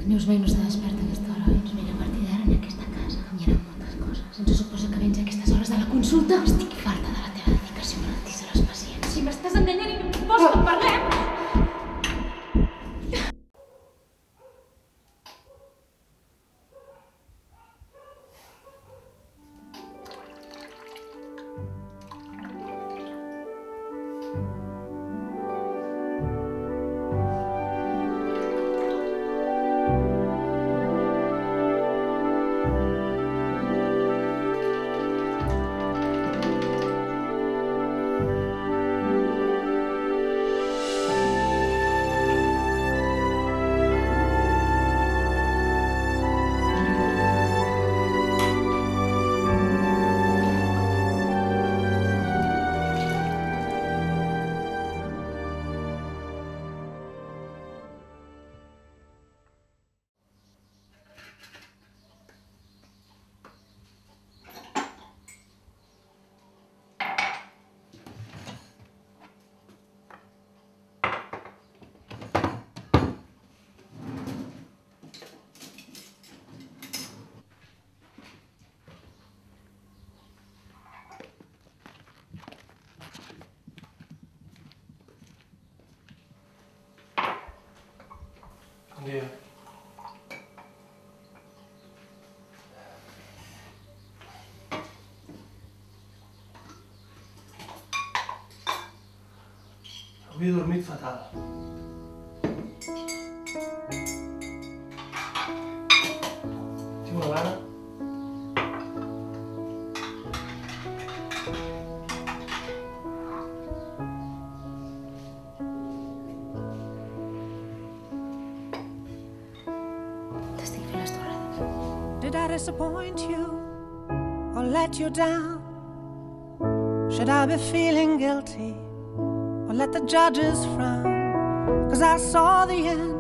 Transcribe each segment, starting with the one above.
Neus mai no està desperta a aquesta hora, oi? Doncs mira, a partir d'ara en aquesta casa canviaran moltes coses. Ens suposa que vens a aquestes hores de la consulta. Estic farta de la teva dedicació malaltissa als pacients. Si m'estàs enganyant i no vols que en parlem! Bon dia. Avui he dormit fatal. Tinc una gana. Did I disappoint you or let you down? Should I be feeling guilty or let the judges frown? 'Cause I saw the end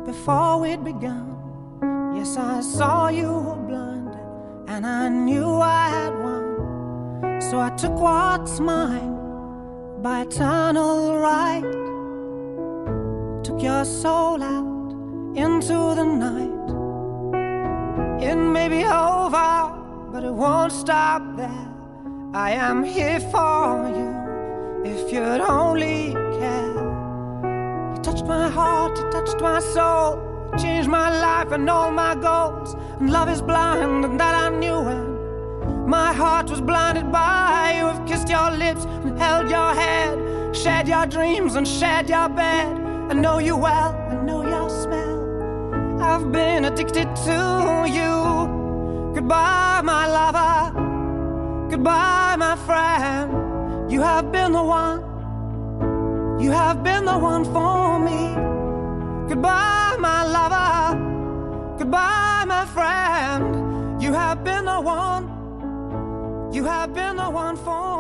before we'd begun. Yes, I saw you were blinded and I knew I had won. So I took what's mine by eternal right. Took your soul out into the night. It may be over, but it won't stop there. I am here for you, if you'd only care. You touched my heart, you touched my soul, changed my life and all my goals. And love is blind, and that I knew when my heart was blinded by you. I've kissed your lips and held your head, shared your dreams and shared your bed. I know you well, I know your smell. I've been addicted to you. Goodbye, my lover. Goodbye, my friend. You have been the one. You have been the one for me. Goodbye, my lover. Goodbye, my friend. You have been the one. You have been the one for me.